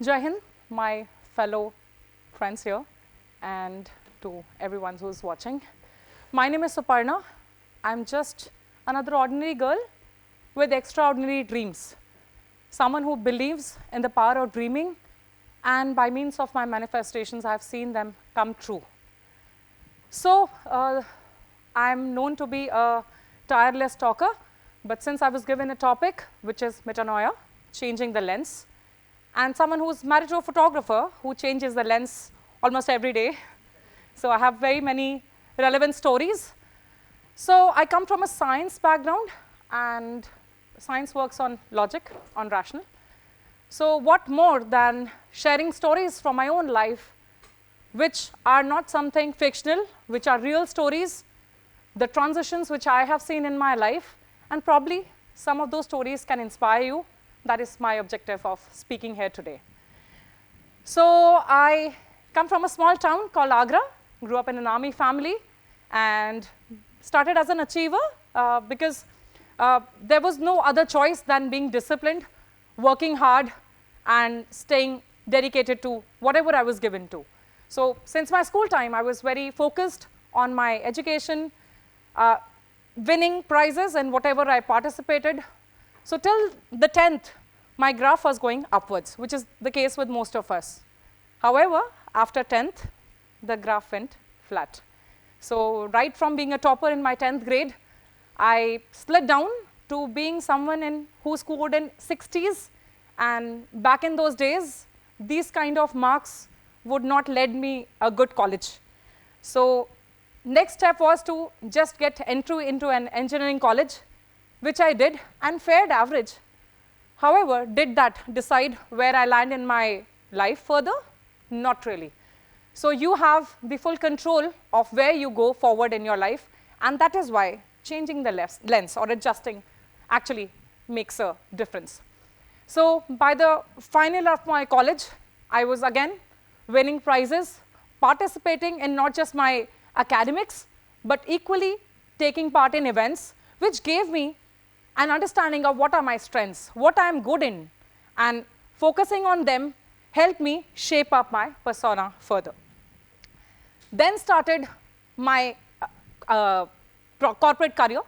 Jai Hind, my fellow friends here, and to everyone who's watching. My name is Suparna. I'm just another ordinary girl with extraordinary dreams. Someone who believes in the power of dreaming, and by means of my manifestations, I've seen them come true. So, I'm known to be a tireless talker, but since I was given a topic, which is metanoia, changing the lens, and someone who's married to a photographer who changes the lens almost every day. So I have very many relevant stories. So I come from a science background, and science works on logic, on rational. So what more than sharing stories from my own life, which are not something fictional, which are real stories, the transitions which I have seen in my life, and probably some of those stories can inspire you. That is my objective of speaking here today. So I come from a small town called Agra, grew up in an army family, and started as an achiever because there was no other choice than being disciplined, working hard, and staying dedicated to whatever I was given to. So since my school time, I was very focused on my education, winning prizes in whatever I participated. So till the 10th, my graph was going upwards, which is the case with most of us. However, after 10th, the graph went flat. So right from being a topper in my 10th grade, I slid down to being someone who scored in 60s. And back in those days, these kind of marks would not lead me a good college. So next step was to just get entry into an engineering college, which I did and fared average. However, did that decide where I land in my life further? Not really. So you have the full control of where you go forward in your life, and that is why changing the lens or adjusting actually makes a difference. So by the final of my college, I was again winning prizes, participating in not just my academics, but equally taking part in events, which gave me an understanding of what are my strengths, what I am good in, and focusing on them helped me shape up my persona further. Then started my corporate career.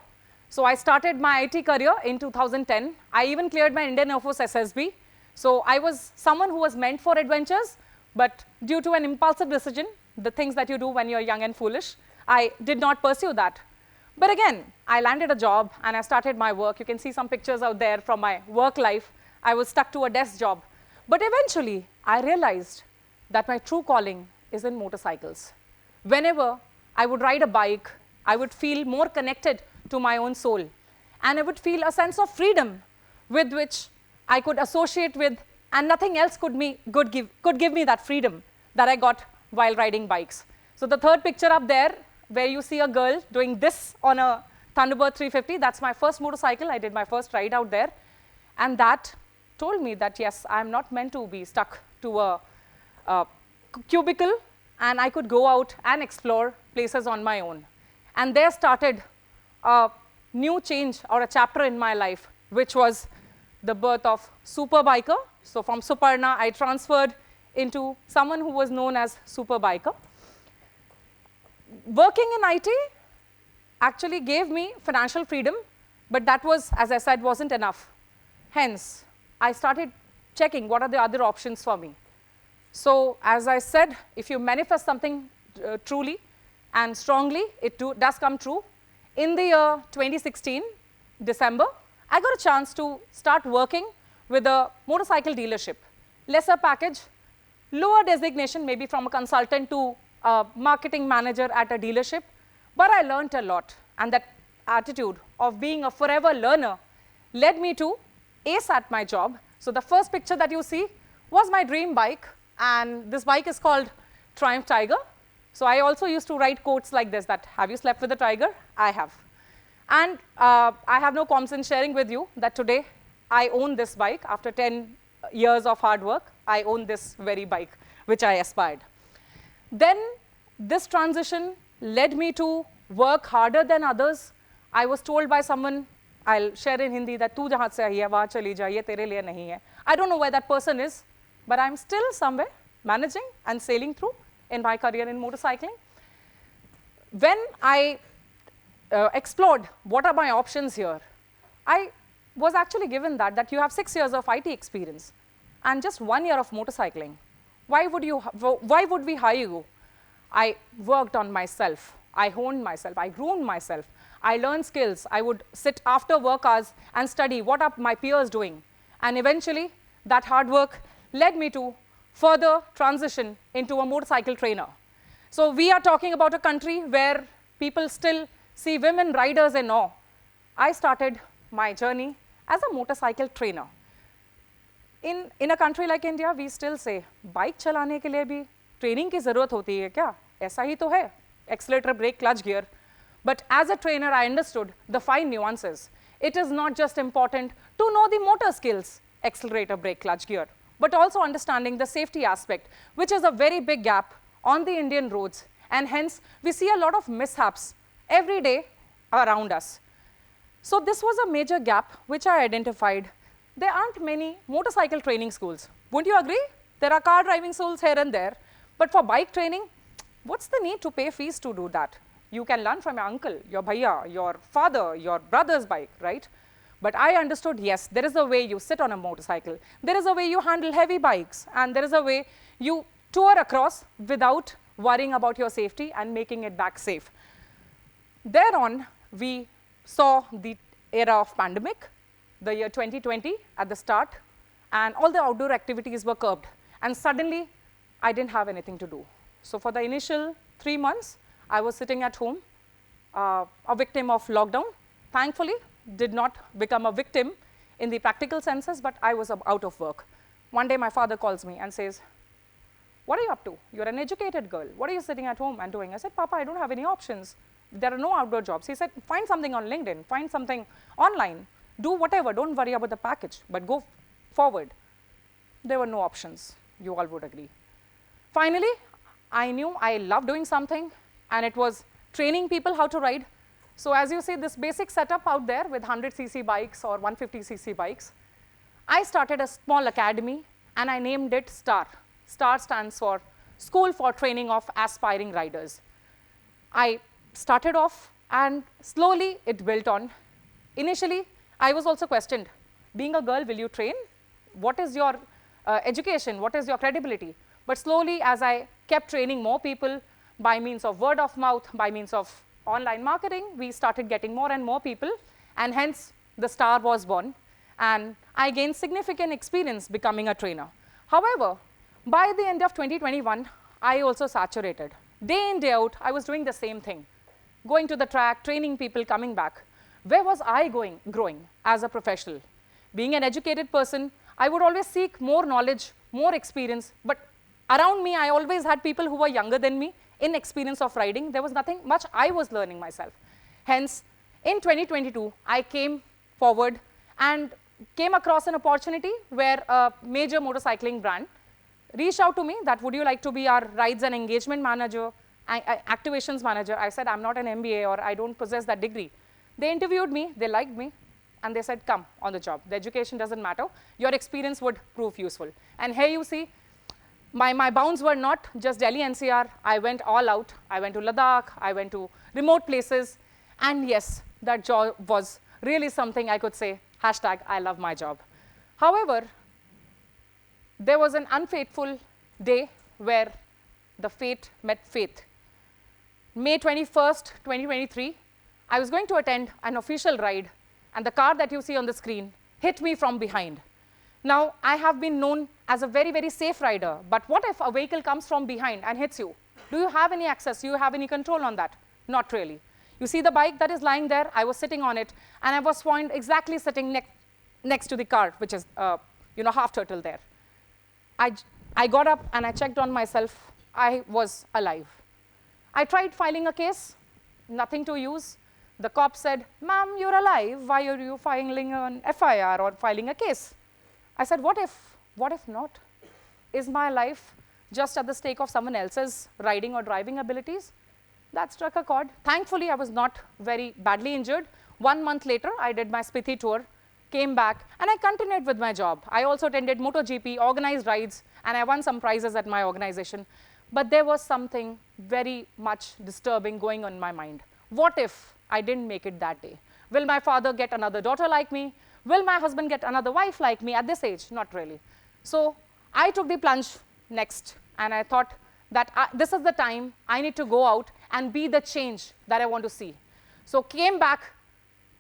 So I started my IT career in 2010. I even cleared my Indian Air Force SSB. So I was someone who was meant for adventures, but due to an impulsive decision, the things that you do when you're young and foolish, I did not pursue that. But again, I landed a job and I started my work. You can see some pictures out there from my work life. I was stuck to a desk job. But eventually, I realized that my true calling is in motorcycles. Whenever I would ride a bike, I would feel more connected to my own soul. And I would feel a sense of freedom with which I could associate with, and nothing else could give me that freedom that I got while riding bikes. So the third picture up there, where you see a girl doing this on a Thunderbird 350, that's my first motorcycle. I did my first ride out there. And that told me that, yes, I'm not meant to be stuck to a cubicle, and I could go out and explore places on my own. And there started a new change or a chapter in my life, which was the birth of Super Biker. So from Suparna, I transferred into someone who was known as Super Biker. Working in IT actually gave me financial freedom, but that was, as I said, wasn't enough. Hence, I started checking what are the other options for me. So as I said, if you manifest something truly and strongly, it does come true. In the year 2016, December, I got a chance to start working with a motorcycle dealership. Lesser package, lower designation, maybe from a consultant to a marketing manager at a dealership, but I learned a lot, and that attitude of being a forever learner led me to ace at my job. So the first picture that you see was my dream bike, and this bike is called Triumph Tiger. So I also used to write quotes like this, that have you slept with a tiger? I have. And I have no qualms in sharing with you that today I own this bike. After 10 years of hard work, I own this very bike, which I aspired. Then this transition led me to work harder than others. I was told by someone, I'll share in Hindi, that tu jahan se aayi hai, wahan chali ja, ye tere liye nahi hai. I don't know where that person is. but I'm still somewhere managing and sailing through in my career in motorcycling. When I explored what are my options here, I was actually given that you have 6 years of IT experience and just 1 year of motorcycling. Why would we hire you? I worked on myself. I honed myself. I groomed myself. I learned skills. I would sit after work hours and study what are my peers doing. And eventually, that hard work led me to further transition into a motorcycle trainer. So we are talking about a country where people still see women riders in awe. I started my journey as a motorcycle trainer. In a country like India, we still say, bike चलाने के लिए भी training की ज़रूरत होती है क्या? ऐसा ही तो है, accelerator, brake, clutch, gear. But as a trainer, I understood the fine nuances. It is not just important to know the motor skills, accelerator, brake, clutch, gear, but also understanding the safety aspect, which is a very big gap on the Indian roads. And hence, we see a lot of mishaps every day around us. So this was a major gap which I identified. There aren't many motorcycle training schools. Wouldn't you agree? There are car driving schools here and there. But for bike training, what's the need to pay fees to do that? You can learn from your uncle, your bhaiya, your father, your brother's bike, right? But I understood, yes, there is a way you sit on a motorcycle. There is a way you handle heavy bikes. And there is a way you tour across without worrying about your safety and making it back safe. Thereon, we saw the era of pandemic, the year 2020 at the start, and all the outdoor activities were curbed. And suddenly, I didn't have anything to do. So for the initial 3 months, I was sitting at home, a victim of lockdown. Thankfully, did not become a victim in the practical senses, but I was out of work. One day, my father calls me and says, what are you up to? You're an educated girl. What are you sitting at home and doing? I said, Papa, I don't have any options. There are no outdoor jobs. He said, find something on LinkedIn, find something online, do whatever, don't worry about the package, but go forward. There were no options, you all would agree. Finally, I knew I loved doing something, and it was training people how to ride. So as you see this basic setup out there with 100cc bikes or 150cc bikes, I started a small academy, and I named it STAR. STAR stands for School for Training of Aspiring Riders. I started off, and slowly it built on. Initially, I was also questioned, being a girl, will you train? What is your education? What is your credibility? But slowly, as I kept training more people by means of word of mouth, by means of online marketing, we started getting more and more people, and hence the STAR was born, and I gained significant experience becoming a trainer. However, by the end of 2021, I also saturated. Day in, day out, I was doing the same thing, going to the track, training people, coming back. Where was I growing as a professional? Being an educated person, I would always seek more knowledge, more experience, but around me, I always had people who were younger than me in experience of riding. There was nothing much I was learning myself. Hence, in 2022, I came forward and came across an opportunity where a major motorcycling brand reached out to me that, would you like to be our rides and engagement manager, activations manager? I said, I'm not an MBA, or I don't possess that degree. They interviewed me, they liked me, and they said, come on the job. The education doesn't matter. Your experience would prove useful. And here you see, my bounds were not just Delhi NCR. I went all out. I went to Ladakh. I went to remote places. And yes, that job was really something I could say, hashtag, I love my job. However, there was an unfaithful day where the fate met faith. May 21st, 2023, I was going to attend an official ride, and the car that you see on the screen hit me from behind. Now, I have been known as a very, very safe rider, but what if a vehicle comes from behind and hits you? Do you have any access? Do you have any control on that? Not really. You see the bike that is lying there? I was sitting on it, and I was found exactly sitting next to the car, which is, half turtle there. I got up and I checked on myself. I was alive. I tried filing a case, nothing to use. The cop said, ma'am, you're alive. Why are you filing an FIR or filing a case? I said, what if not? Is my life just at the stake of someone else's riding or driving abilities? That struck a chord. Thankfully, I was not very badly injured. 1 month later, I did my Spiti tour came back, and I continued with my job. I also attended MotoGP, organized rides, and I won some prizes at my organization. But there was something very much disturbing going on in my mind. What if I didn't make it that day? Will my father get another daughter like me? Will my husband get another wife like me at this age? Not really. So I took the plunge next, and I thought that this is the time I need to go out and be the change that I want to see. So came back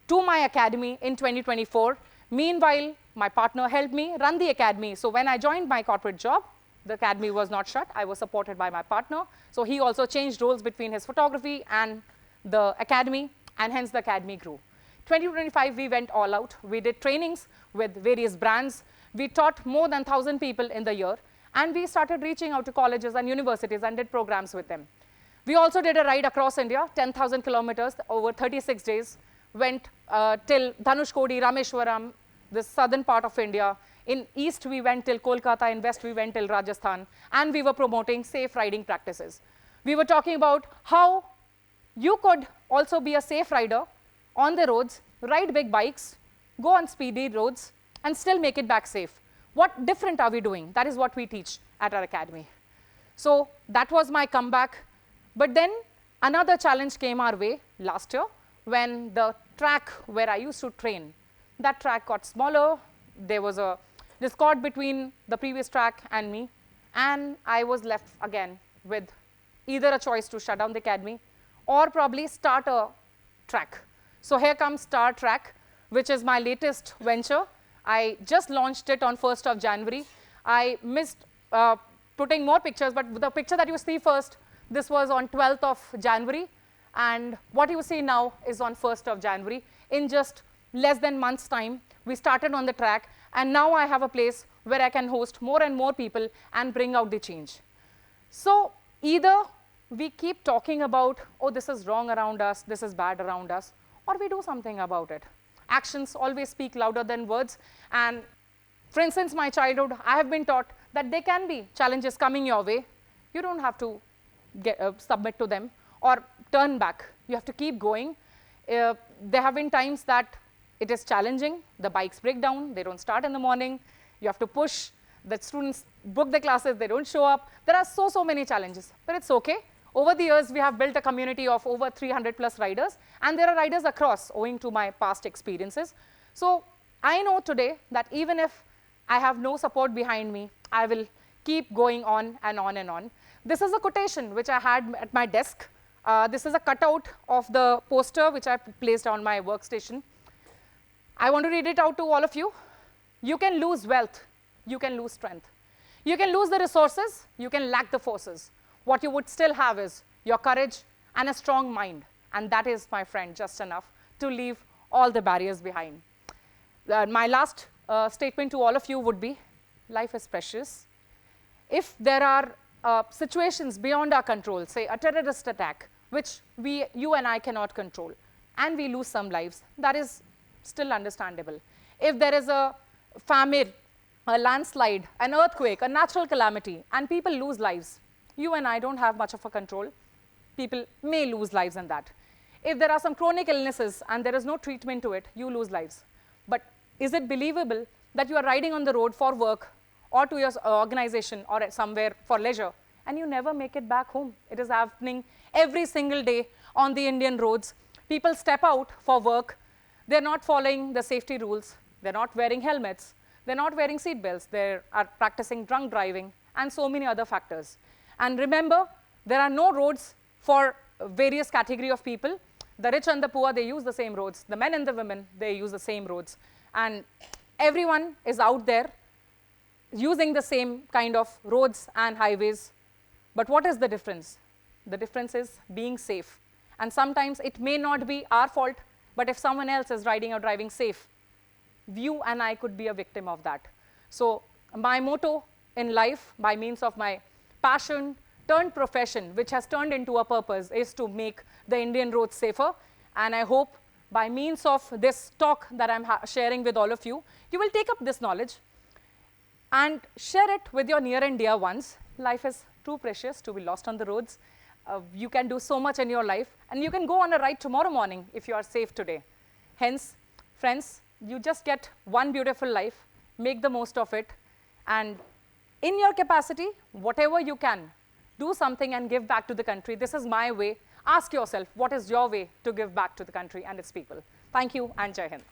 to my academy in 2024. Meanwhile, my partner helped me run the academy. So when I joined my corporate job, the academy was not shut. I was supported by my partner. So he also changed roles between his photography and the academy, and hence the academy grew. 2025, we went all out. We did trainings with various brands. We taught more than 1,000 people in the year, and we started reaching out to colleges and universities and did programs with them. We also did a ride across India, 10,000 kilometers over 36 days, went till Dhanushkodi, Rameshwaram, the southern part of India. In east, we went till Kolkata. In west, we went till Rajasthan. And we were promoting safe riding practices. We were talking about how you could also be a safe rider on the roads, ride big bikes, go on speedy roads, and still make it back safe. What different are we doing? That is what we teach at our academy. So that was my comeback. But then another challenge came our way last year when the track where I used to train, that track got smaller. There was a discord between the previous track and me, and I was left again with either a choice to shut down the academy or probably start a track. So here comes Star Track, which is my latest venture. I just launched it on 1st of January. I missed putting more pictures, but the picture that you see first, this was on 12th of January. And what you see now is on 1st of January. In just less than a month's time, we started on the track. And now I have a place where I can host more and more people and bring out the change. So either we keep talking about, oh, this is wrong around us, this is bad around us, or we do something about it. Actions always speak louder than words. And for instance, my childhood, I have been taught that there can be challenges coming your way. You don't have to submit to them or turn back. You have to keep going. There have been times that it is challenging. The bikes break down. They don't start in the morning. You have to push. The students book the classes. They don't show up. There are so many challenges, but it's okay. Over the years, we have built a community of over 300 plus riders, and there are riders across owing to my past experiences. So I know today that even if I have no support behind me, I will keep going on and on and on. This is a quotation which I had at my desk. This is a cutout of the poster which I placed on my workstation. I want to read it out to all of you. You can lose wealth. You can lose strength. You can lose the resources. You can lack the forces. What you would still have is your courage and a strong mind. And that is, my friend, just enough to leave all the barriers behind. My last statement to all of you would be, life is precious. If there are situations beyond our control, say a terrorist attack, which you and I cannot control, and we lose some lives, that is still understandable. If there is a famine, a landslide, an earthquake, a natural calamity, and people lose lives, you and I don't have much of a control. People may lose lives in that. If there are some chronic illnesses and there is no treatment to it, you lose lives. But is it believable that you are riding on the road for work or to your organization or somewhere for leisure, and you never make it back home? It is happening every single day on the Indian roads. People step out for work. They're not following the safety rules. They're not wearing helmets. They're not wearing seat belts. They are practicing drunk driving and so many other factors. And remember, there are no roads for various category of people. The rich and the poor, they use the same roads. The men and the women, they use the same roads. And everyone is out there using the same kind of roads and highways. But what is the difference? The difference is being safe. And sometimes it may not be our fault, but if someone else is riding or driving safe, you and I could be a victim of that. So my motto in life, by means of my passion turned profession, which has turned into a purpose, is to make the Indian roads safer. And I hope by means of this talk that I'm sharing with all of you, you will take up this knowledge and share it with your near and dear ones. Life is too precious to be lost on the roads. You can do so much in your life, and you can go on a ride tomorrow morning if you are safe today. Hence, friends, You just get one beautiful life, make the most of it, and in your capacity, whatever you can, do something and give back to the country. This is my way. Ask yourself, what is your way to give back to the country and its people? Thank you, and Jai Hind.